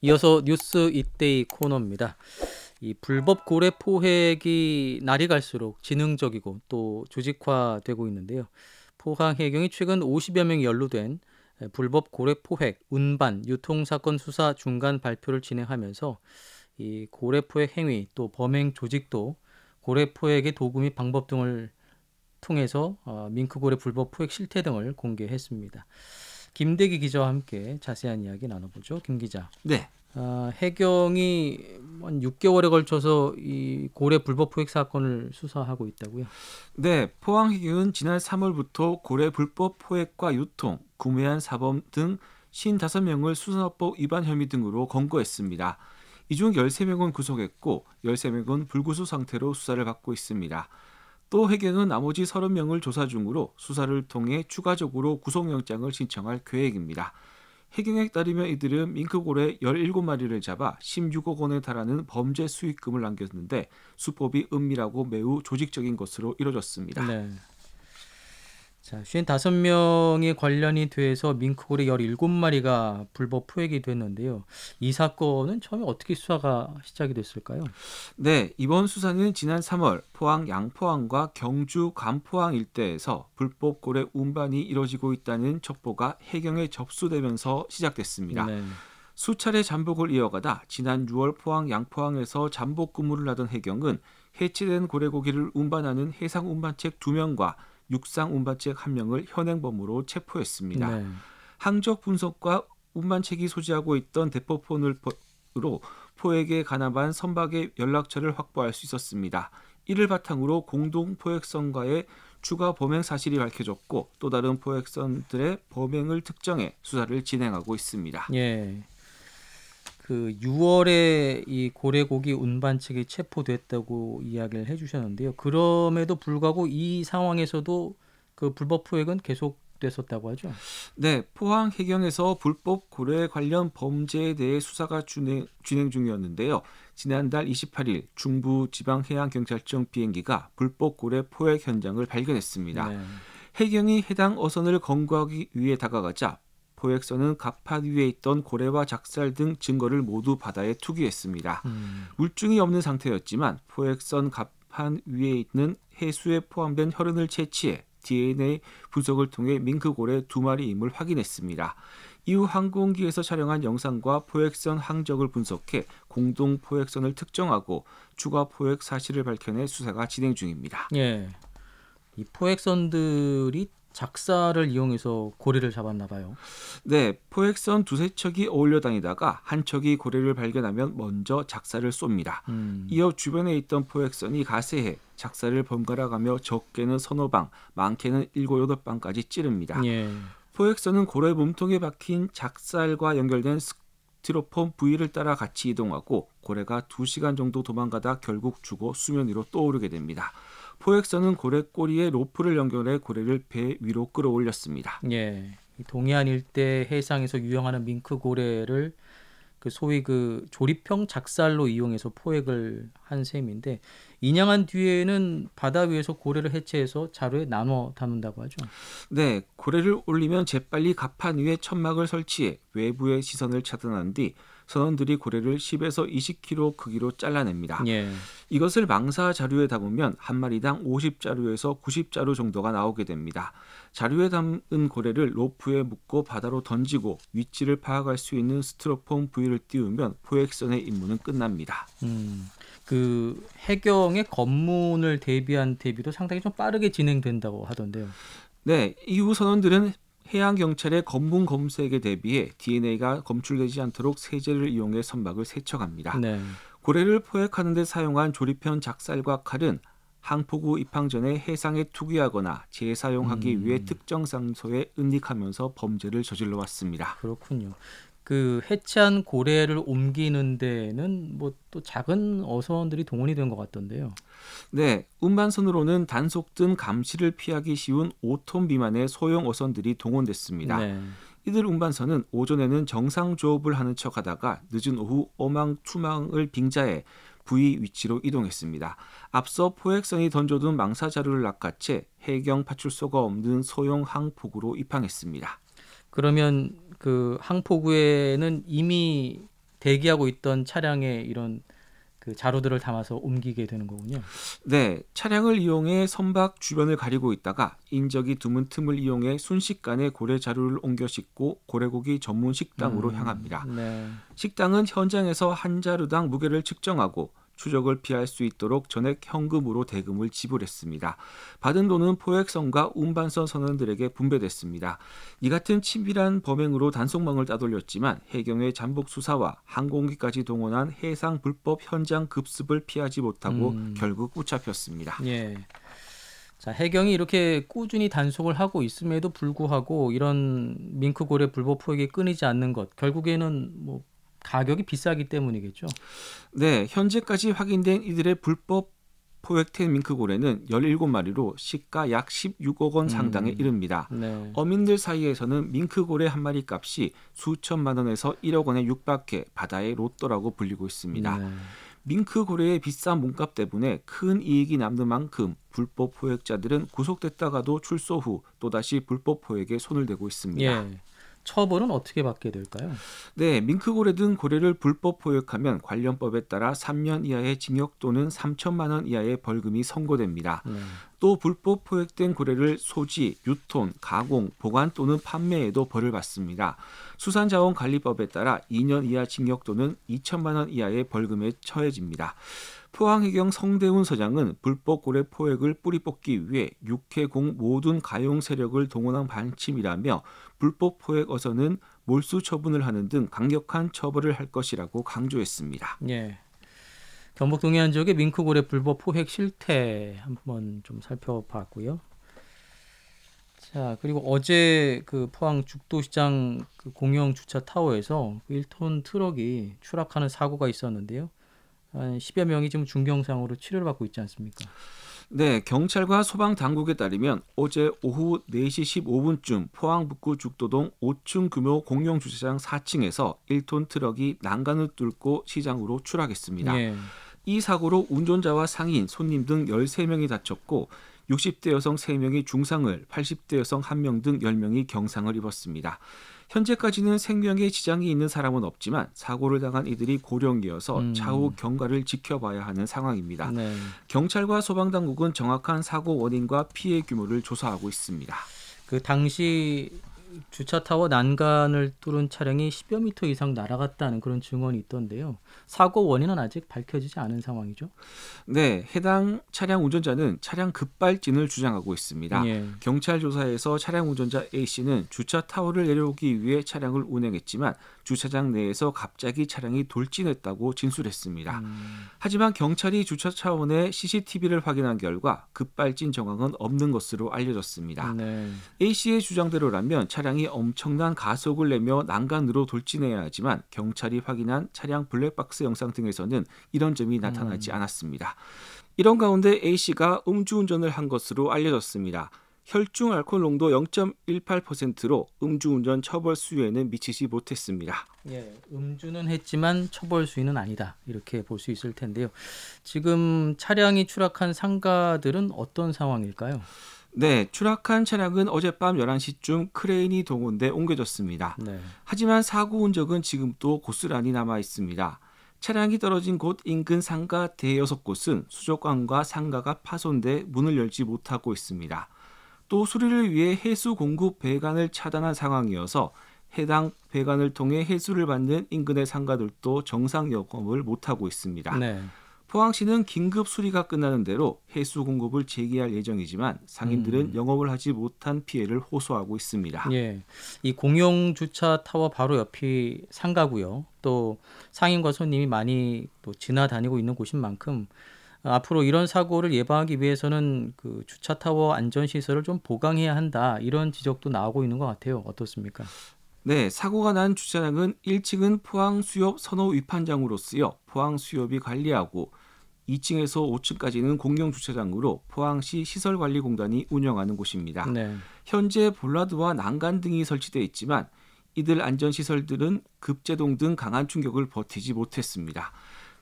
이어서 뉴스 이때이 코너입니다. 이 불법 고래 포획이 날이 갈수록 지능적이고 또 조직화되고 있는데요. 포항해경이 최근 50여 명이 연루된 불법 고래 포획, 운반, 유통 사건 수사 중간 발표를 진행하면서 이 고래 포획 행위 또 범행 조직도 고래 포획의 도구 및 방법 등을 통해서 밍크고래 불법 포획 실태 등을 공개했습니다. 김대기 기자와 함께 자세한 이야기 나눠보죠. 김 기자. 네, 해경이 한 6개월에 걸쳐서 이 고래 불법 포획 사건을 수사하고 있다고요? 네, 포항해경은 지난 3월부터 고래 불법 포획과 유통, 구매한 사범 등 55명을 수산업법 위반 혐의 등으로 검거했습니다. 이 중 13명은 구속했고 13명은 불구속 상태로 수사를 받고 있습니다. 또 해경은 나머지 30명을 조사 중으로 수사를 통해 추가적으로 구속영장을 신청할 계획입니다. 해경에 따르면 이들은 밍크고래 17마리를 잡아 16억 원에 달하는 범죄 수익금을 남겼는데 수법이 은밀하고 매우 조직적인 것으로 이루어졌습니다. 네. 자, 55명이 관련이 돼서 밍크고래 17마리가 불법 포획이 됐는데요. 이 사건은 처음에 어떻게 수사가 시작이 됐을까요? 네, 이번 수사는 지난 3월 포항 양포항과 경주 간포항 일대에서 불법 고래 운반이 이뤄지고 있다는 첩보가 해경에 접수되면서 시작됐습니다. 네. 수차례 잠복을 이어가다 지난 6월 포항 양포항에서 잠복 근무를 하던 해경은 해체된 고래고기를 운반하는 해상 운반책 2명과 육상 운반책 1명을 현행범으로 체포했습니다. 네. 항적 분석과 운반책이 소지하고 있던 대포폰으로 포획에 관한 선박의 연락처를 확보할 수 있었습니다. 이를 바탕으로 공동 포획선과의 추가 범행 사실이 밝혀졌고 또 다른 포획선들의 범행을 특정해 수사를 진행하고 있습니다. 예. 그 6월에 이 고래고기 운반책이 체포됐다고 이야기를 해주셨는데요. 그럼에도 불구하고 이 상황에서도 그 불법 포획은 계속됐었다고 하죠. 네, 포항 해경에서 불법 고래 관련 범죄에 대해 수사가 진행 중이었는데요. 지난달 28일 중부지방해양경찰청 비행기가 불법 고래 포획 현장을 발견했습니다. 네. 해경이 해당 어선을 검거하기 위해 다가가자 포획선은 갑판 위에 있던 고래와 작살 등 증거를 모두 바다에 투기했습니다. 물증이 없는 상태였지만 포획선 갑판 위에 있는 해수에 포함된 혈흔을 채취해 DNA 분석을 통해 밍크고래 2마리임을 확인했습니다. 이후 항공기에서 촬영한 영상과 포획선 항적을 분석해 공동 포획선을 특정하고 추가 포획 사실을 밝혀내 수사가 진행 중입니다. 예. 이 포획선들이 작사를 이용해서 고래를 잡았나 봐요. 네, 포획선 두세 척이 어울려 다니다가 한 척이 고래를 발견하면 먼저 작사를 쏩니다. 이어 주변에 있던 포획선이 가세해 작사를 번갈아가며 적게는 서너 방, 많게는 7, 8방까지 찌릅니다. 예. 포획선은 고래 몸통에 박힌 작살과 연결된 스티로폼 부위를 따라 같이 이동하고 고래가 2시간 정도 도망가다 결국 죽어 수면 위로 떠오르게 됩니다. 포획선은 고래 꼬리에 로프를 연결해 고래를 배 위로 끌어올렸습니다. 예. 이 동해안 일대 해상에서 유영하는 밍크고래를 그 소위 그 조립형 작살로 이용해서 포획을 한 셈인데 인양한 뒤에는 바다 위에서 고래를 해체해서 자루에 나눠 담는다고 하죠. 네, 고래를 올리면 재빨리 갑판 위에 천막을 설치해 외부의 시선을 차단한 뒤 선원들이 고래를 10에서 20kg 크기로 잘라냅니다. 예. 이것을 망사 자루에 담으면 한 마리당 50자루에서 90자루 정도가 나오게 됩니다. 자루에 담은 고래를 로프에 묶고 바다로 던지고 위치를 파악할 수 있는 스티로폼 부위를 띄우면 포획선의 임무는 끝납니다. 그 해경의 검문을 대비한 대비도 상당히 좀 빠르게 진행된다고 하던데요. 네, 이후 선원들은 해양경찰의 검문 검색에 대비해 DNA가 검출되지 않도록 세제를 이용해 선박을 세척합니다. 네. 고래를 포획하는 데 사용한 조립형 작살과 칼은 항포구 입항 전에 해상에 투기하거나 재사용하기 위해 특정 장소에 은닉하면서 범죄를 저질러 왔습니다. 그렇군요. 그 해체한 고래를 옮기는 데는 뭐 또 작은 어선들이 동원이 된 것 같던데요. 네, 운반선으로는 단속 등 감시를 피하기 쉬운 5톤 미만의 소형 어선들이 동원됐습니다. 네. 이들 운반선은 오전에는 정상 조업을 하는 척하다가 늦은 오후 어망투망을 빙자해 부위 위치로 이동했습니다. 앞서 포획선이 던져둔 망사 자루를 낚아채 해경 파출소가 없는 소형 항포구로 입항했습니다. 그러면 그 항포구에는 이미 대기하고 있던 차량에 이런 그 자루들을 담아서 옮기게 되는 거군요. 네, 차량을 이용해 선박 주변을 가리고 있다가 인적이 드문 틈을 이용해 순식간에 고래 자루를 옮겨 싣고 고래고기 전문 식당으로 향합니다. 네. 식당은 현장에서 한 자루당 무게를 측정하고 추적을 피할 수 있도록 전액 현금으로 대금을 지불했습니다. 받은 돈은 포획선과 운반선 선원들에게 분배됐습니다. 이 같은 치밀한 범행으로 단속망을 따돌렸지만 해경의 잠복 수사와 항공기까지 동원한 해상 불법 현장 급습을 피하지 못하고 결국 붙잡혔습니다. 예. 자, 해경이 이렇게 꾸준히 단속을 하고 있음에도 불구하고 이런 밍크고래 불법 포획이 끊이지 않는 것, 결국에는 뭐 가격이 비싸기 때문이겠죠. 네, 현재까지 확인된 이들의 불법 포획된 밍크고래는 17마리로 시가 약 16억 원 상당에 이릅니다. 네. 어민들 사이에서는 밍크고래 한 마리 값이 수천만 원에서 1억 원에 육박해 바다의 로또라고 불리고 있습니다. 네. 밍크고래의 비싼 몸값 때문에 큰 이익이 남는 만큼 불법 포획자들은 구속됐다가도 출소 후 또다시 불법 포획에 손을 대고 있습니다. 예. 처벌은 어떻게 받게 될까요? 네, 밍크고래 등 고래를 불법 포획하면 관련법에 따라 3년 이하의 징역 또는 3천만 원 이하의 벌금이 선고됩니다. 네. 또 불법 포획된 고래를 소지, 유통, 가공, 보관 또는 판매에도 벌을 받습니다. 수산자원관리법에 따라 2년 이하 징역 또는 2천만 원 이하의 벌금에 처해집니다. 포항해경 성대훈 서장은 불법 고래 포획을 뿌리 뽑기 위해 육해공 모든 가용 세력을 동원한 반침이라며 불법 포획 어선은 몰수 처분을 하는 등 강력한 처벌을 할 것이라고 강조했습니다. 예. 경북 동해안 지역의 밍크고래 불법 포획 실태 한번 좀 살펴봤고요. 자, 그리고 어제 그 포항 죽도시장 그 공영 주차 타워에서 1톤 트럭이 추락하는 사고가 있었는데요. 한 10여 명이 지금 중경상으로 치료를 받고 있지 않습니까? 네, 경찰과 소방 당국에 따르면 어제 오후 4시 15분쯤 포항 북구 죽도동 5층 규모 공영 주차장 4층에서 1톤 트럭이 난간을 뚫고 시장으로 추락했습니다. 예. 이 사고로 운전자와 상인, 손님 등 13명이 다쳤고 60대 여성 3명이 중상을, 80대 여성 1명 등 10명이 경상을 입었습니다. 현재까지는 생명에 지장이 있는 사람은 없지만 사고를 당한 이들이 고령이어서 차후 경과를 지켜봐야 하는 상황입니다. 네. 경찰과 소방당국은 정확한 사고 원인과 피해 규모를 조사하고 있습니다. 그 당시 주차 타워 난간을 뚫은 차량이 10여 미터 이상 날아갔다는 그런 증언이 있던데요. 사고 원인은 아직 밝혀지지 않은 상황이죠. 네, 해당 차량 운전자는 차량 급발진을 주장하고 있습니다. 예. 경찰 조사에서 차량 운전자 A씨는 주차 타워를 내려오기 위해 차량을 운행했지만 주차장 내에서 갑자기 차량이 돌진했다고 진술했습니다. 하지만 경찰이 주차 차원의 CCTV를 확인한 결과 급발진 정황은 없는 것으로 알려졌습니다. 네. A씨의 주장대로라면 차량이 엄청난 가속을 내며 난간으로 돌진해야 하지만 경찰이 확인한 차량 블랙박스 영상 등에서는 이런 점이 나타나지 않았습니다. 이런 가운데 A씨가 음주운전을 한 것으로 알려졌습니다. 혈중 알코올 농도 0.18%로 음주운전 처벌 수위에는 미치지 못했습니다. 예, 음주는 했지만 처벌 수위는 아니다. 이렇게 볼 수 있을 텐데요. 지금 차량이 추락한 상가들은 어떤 상황일까요? 네, 추락한 차량은 어젯밤 11시쯤 크레인이 동원돼 옮겨졌습니다. 네. 하지만 사고 흔적은 지금도 고스란히 남아 있습니다. 차량이 떨어진 곳 인근 상가 대여섯 곳은 수족관과 상가가 파손돼 문을 열지 못하고 있습니다. 또 수리를 위해 해수 공급 배관을 차단한 상황이어서 해당 배관을 통해 해수를 받는 인근의 상가들도 정상 영업을 못하고 있습니다. 네. 포항시는 긴급 수리가 끝나는 대로 해수 공급을 재개할 예정이지만 상인들은 영업을 하지 못한 피해를 호소하고 있습니다. 예, 이 공용 주차 타워 바로 옆이 상가고요. 또 상인과 손님이 많이 또 지나다니고 있는 곳인 만큼 앞으로 이런 사고를 예방하기 위해서는 그 주차 타워 안전 시설을 좀 보강해야 한다. 이런 지적도 나오고 있는 것 같아요. 어떻습니까? 네, 사고가 난 주차장은 1층은 포항수협 선호 위판장으로 쓰여 포항수협이 관리하고 2층에서 5층까지는 공용주차장으로 포항시 시설관리공단이 운영하는 곳입니다. 네. 현재 볼라드와 난간 등이 설치되어 있지만 이들 안전시설들은 급제동 등 강한 충격을 버티지 못했습니다.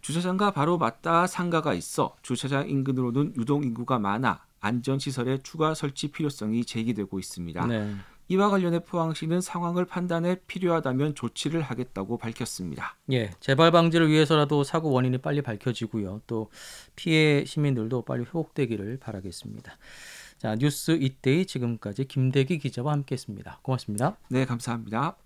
주차장과 바로 맞닿아 상가가 있어 주차장 인근으로는 유동 인구가 많아 안전시설의 추가 설치 필요성이 제기되고 있습니다. 네. 이와 관련해 포항시는 상황을 판단해 필요하다면 조치를 하겠다고 밝혔습니다. 예, 재발 방지를 위해서라도 사고 원인이 빨리 밝혀지고요. 또 피해 시민들도 빨리 회복되기를 바라겠습니다. 자, 뉴스 이데이 지금까지 김대기 기자와 함께했습니다. 고맙습니다. 네, 감사합니다.